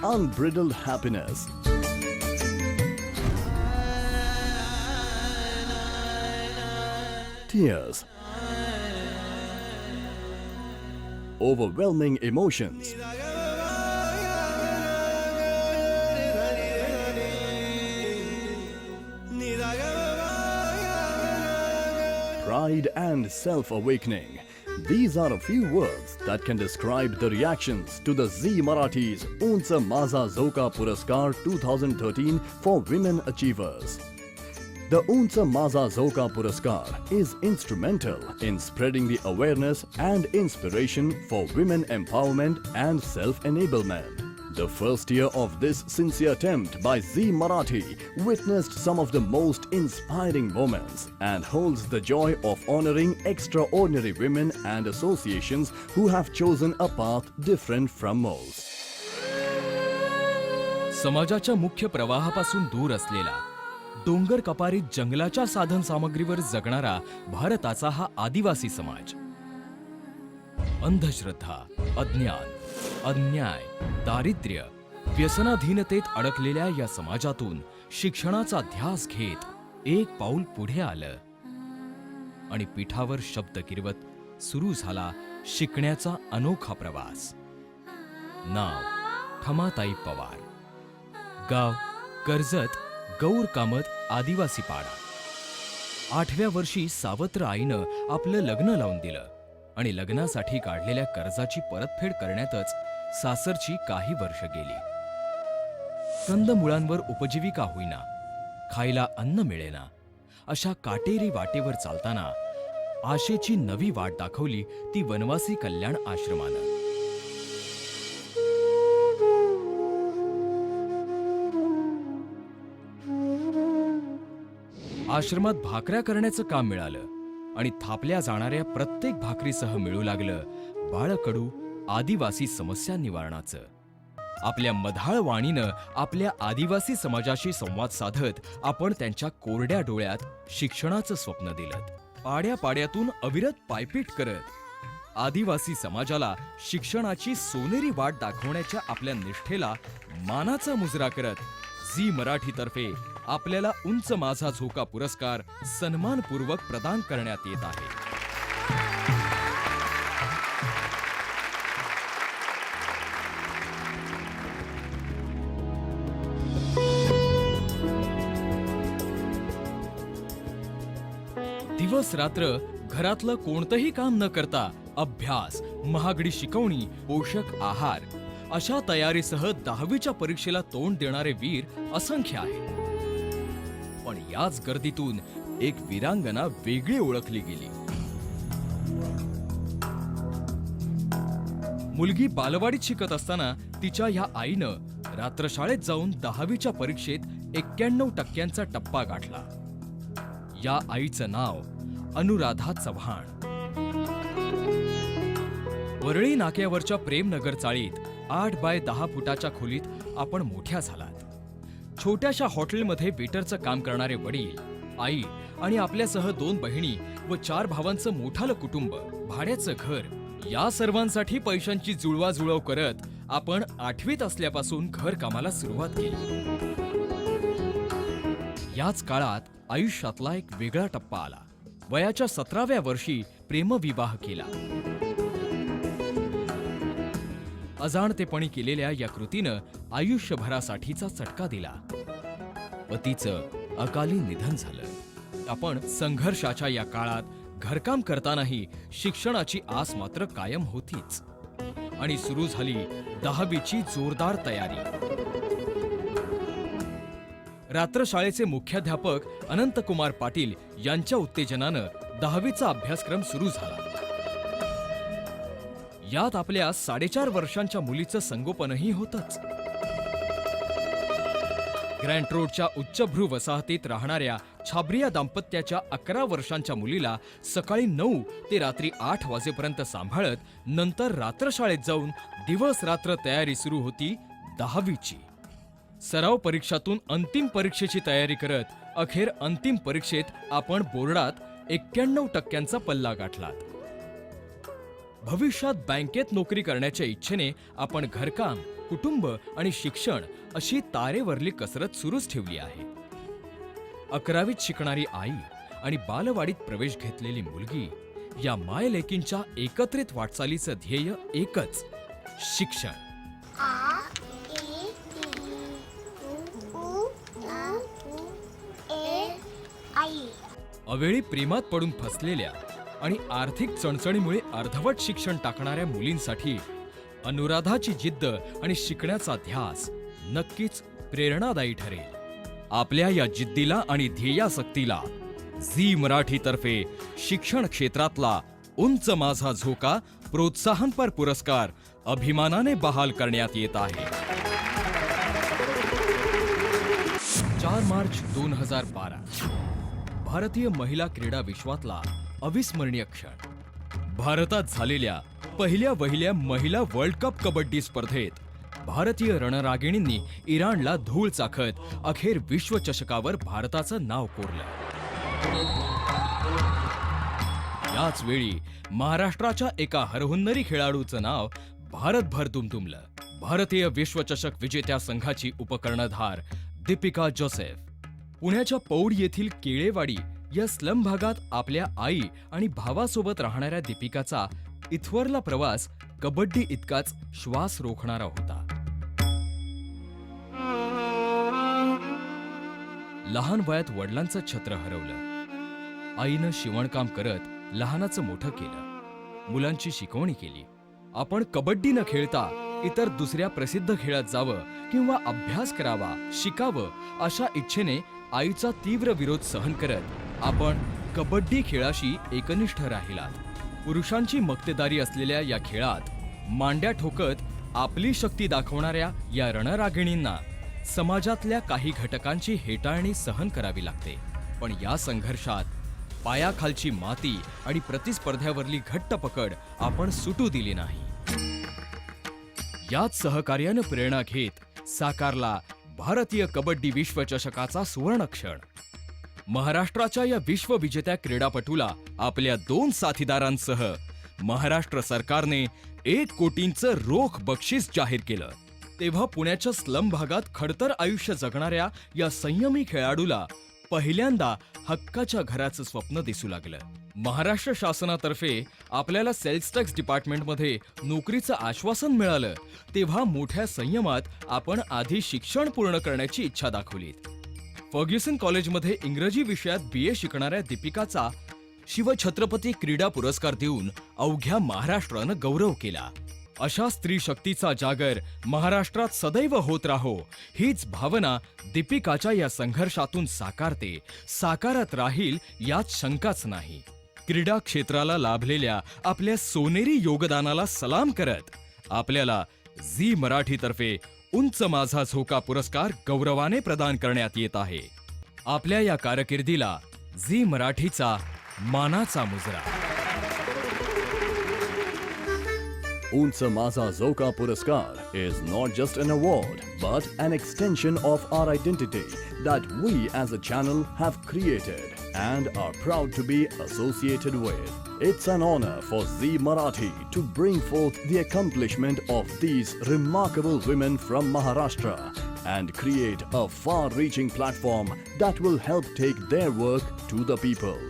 unbridled happiness. Tears, overwhelming emotions, pride and self-awakening. These are a few words that can describe the reactions to the Zee Marathi's Uncha Maza Zoka Puraskar 2013 for Women Achievers. The Uncha Maza Zoka Puraskar is instrumental in spreading the awareness and inspiration for women empowerment and self-enablement. The first year of this sincere attempt by Zee Marathi witnessed some of the most inspiring moments and holds the joy of honoring extraordinary women and associations who have chosen a path different from most. समाजाच्या मुख्य प्रवाहापासून दूर असलेला, डोंगर कपारीत जंगलाच्या साधन सामग्रीवर जगणारा भारताचा हा आदिवासी समाज. अंधश्रद्धा, अज्ञान, अन्याय, दारिद्र्य, व्यसनाधीनतेत अडकलेल्या या समाजातून शिक्षणाचा ध्यास घेत एक पाऊल पुढे आलं आणि पीठावर शब्द गिरवत सुरू झाला शिकण्याचा अनोखा प्रवास. नाव ठमाताई पवार, गाव कर्जत, गौर कामत आदिवासी पाडा. 8व्या वर्षी सावत्र आईनं आपलं लग्न लावून दिलं आणि लग्नासाठी काढलेल्या कर्जाची परतफेड करण्यातच सासरची काही वर्ष गेली. कंदमुळांवर उपजीविका होईना, खायला अन्न मिळेना, अशा काटेरी वाटेवर चालताना आशेची नवी वाट दाखवली ती वनवासी कल्याण आश्रमानं. आश्रमात भाकऱ्या करण्याचं काम मिळालं आणि थापल्या जाणाऱ्या प्रत्येक भाकरीसह मिळू लागलं बाळकडू आदिवासी समस्या निवारणाचं. आपल्या मधाळ वाणीनं आपल्या आदिवासी समाजाशी संवाद साधत आपण त्यांच्या कोरड्या डोळ्यात शिक्षणाचं स्वप्न दिलं. पाड्या पाड्यातून अविरत पायपीट करत आदिवासी समाजाला शिक्षणाची सोनेरी वाट दाखवण्याच्या आपल्या निष्ठेला मानाचा मुजरा करत झी मराठीतर्फे आपल्याला उंच माझा झोका पुरस्कार सन्मानपूर्वक प्रदान करण्यात येत आहे. दिवस रात्र घरातलं कोणतंही काम न करता अभ्यास, महागडी शिकवणी, पोषक आहार अशा तयारीसह 10वीच्या परीक्षेला तोंड देणारे वीर असंख्य आहेत. पण याच गर्दीतून एक वीरांगना वेगळी ओळखली गेली. मुलगी बालवाडीत शिकत असताना तिच्या ह्या आईनं रात्रशाळेत जाऊन 10वीच्या परीक्षेत 91% टप्पा गाठला. या आईचं नाव अनुराधा चव्हाण. वरळी नाक्यावरच्या प्रेमनगर चाळीत 8 बाय 10 फुटाच्या खोलीत आपण मोठ्या झालात. छोट्याशा हॉटेलमध्ये वेटरचं काम करणारे वडील, आई आणि आपल्यासह 2 बहिणी व 4 भावांचं मोठालं कुटुंब, भाड्याचं घर, या सर्वांसाठी पैशांची जुळवाजुळव करत आपण 8वीत असल्यापासून घर कामाला सुरुवात केली. याच काळात आयुष्यातला एक वेगळा टप्पा आला. वयाच्या 17व्या वर्षी प्रेमविवाह केला. अजाणतेपणी केलेल्या या कृतीनं आयुष्यभरासाठीचा चटका दिला. पतीचं अकाली निधन झालं. आपण संघर्षाच्या या काळात घरकाम करतानाही शिक्षणाची आस मात्र कायम होतीच आणि सुरू झाली 10वीची जोरदार तयारी. रात्रशाळेचे मुख्याध्यापक अनंतकुमार पाटील यांच्या उत्तेजनानं 10वीचा अभ्यासक्रम सुरू झाला. यात आपल्या 4.5 वर्षांच्या मुलीचं संगोपनही होतच. ग्रँट रोडच्या उच्चभ्रू वसाहतीत राहणाऱ्या छाबरिया दाम्पत्याच्या 11 वर्षांच्या मुलीला सकाळी 9 ते रात्री 8 वाजेपर्यंत सांभाळत नंतर रात्रशाळेत जाऊन दिवस रात्र तयारी सुरू होती 10वीची. सराव परीक्षातून अंतिम परीक्षेची तयारी करत अखेर अंतिम परीक्षेत आपण बोर्डात 91% पल्ला गाठला. भविष्यात बँकेत नोकरी करण्याच्या इच्छेने आपण घरकाम कुटुंब आणि शिक्षण अशी तारेवरली कसरत सुरूच ठेवली आहे. 11वीत शिकणारी आई आणि बालवाडीत प्रवेश घेतलेली मुलगी या मायलेकींच्या एकत्रित वाटचालीचं ध्येय एकच, शिक्षण. आ ए ई उ ए आई. अवेळी प्रेमात पडून फसलेल्या आणि आर्थिक चणचणीमुळे अर्धवट शिक्षण टाकणाऱ्या मुलींसाठी अनुराधाची जिद्द आणि शिकण्याचा ध्यास नक्कीच प्रेरणादायी ठरेल. आपल्या या जिद्दीला आणि ध्येयासक्तीला झी मराठीतर्फे शिक्षण क्षेत्रातला उंच माझा झोका प्रोत्साहनपर पुरस्कार अभिमानाने बहाल करण्यात येत आहे. 4 मार्च 2012 भारतीय महिला क्रीडा विश्वातला अविस्मरणीय क्षण. भारतात झालेल्या पहिल्या महिला वर्ल्ड कप कबड्डी स्पर्धेत भारतीय रणरागिणींनी इराणला धूळ चाखत अखेर विश्वचषकावर भारताचं नाव कोरलं. याच वेळी महाराष्ट्राच्या एका हरहुन्नरी खेळाडूचं नाव भारतभर दुमदुमलं. भारतीय विश्वचषक विजेत्या संघाची उपकर्णधार दीपिका जोसेफ. पुण्याच्या पौड येथील केळेवाडी या स्लम भागात आपल्या आई आणि भावासोबत राहणाऱ्या दीपिकाचा इथवरला प्रवास कबड्डी इतकाच श्वास रोखणारा होता. लहान वयात वडिलांचं छत्र हरवलं. आईनं शिवणकाम करत लहानाचं मोठं केलं. मुलांची शिकवणी केली. आपण कबड्डी न खेळता इतर दुसऱ्या प्रसिद्ध खेळात जावं किंवा अभ्यास करावा, शिकावं अशा इच्छेने आईचा तीव्र विरोध सहन करत आपण कबड्डी खेळाशी एकनिष्ठ राहिलात. पुरुषांची मक्तेदारी असलेल्या या खेळात मांड्या ठोकत आपली शक्ती दाखवणाऱ्या या रणरागिणींना समाजातल्या काही घटकांची हेटाळणी सहन करावी लागते. पण या संघर्षात पायाखालची माती आणि प्रतिस्पर्ध्यावरली घट्ट पकड आपण सुटू दिली नाही. याच सहकार्यानं प्रेरणा घेत साकारला भारतीय कबड्डी विश्वचषकाचा सुवर्णक्षण. महाराष्ट्राच्या या विश्वविजेत्या क्रीडापटूला आपल्या 2 साथीदारांसह महाराष्ट्र सरकारने 1 कोटींचं रोख बक्षीस जाहीर केलं. तेव्हा पुण्याच्या स्लम भागात खडतर आयुष्य जगणाऱ्या या संयमी खेळाडूला पहिल्यांदा हक्काच्या घराचं स्वप्न दिसू लागलं. महाराष्ट्र शासनातर्फे आपल्याला सेल्स टॅक्स डिपार्टमेंटमध्ये नोकरीचं आश्वासन मिळालं. तेव्हा मोठ्या संयमात आपण आधी शिक्षण पूर्ण करण्याची इच्छा दाखवलीत. फर्ग्युसन कॉलेजमध्ये इंग्रजी विषयात BA शिकणाऱ्या दीपिकाचा शिवछत्रपती क्रीडा पुरस्कार देऊन अवघ्या महाराष्ट्रानं गौरव केला. अशा स्त्री शक्तीचा जागर महाराष्ट्रात सदैव होत राहो हीच भावना दीपिकाच्या या संघर्षातून साकारत राहील यात शंकाच नाही. क्रीडा क्षेत्राला लाभलेल्या आपल्या सोनेरी योगदानाला सलाम करत आपल्याला झी मराठीतर्फे उंच माझा झोका पुरस्कार गौरवाने प्रदान करण्यात येत आहे. आपल्या या कारकिर्दीला झी मराठीचा मानाचा मुजरा. Unsa Maza Zoka Puraskar is not just an award, but an extension of our identity that we as a channel have created and are proud to be associated with. It's an honor for Zee Marathi to bring forth the accomplishment of these remarkable women from Maharashtra and create a far-reaching platform that will help take their work to the people.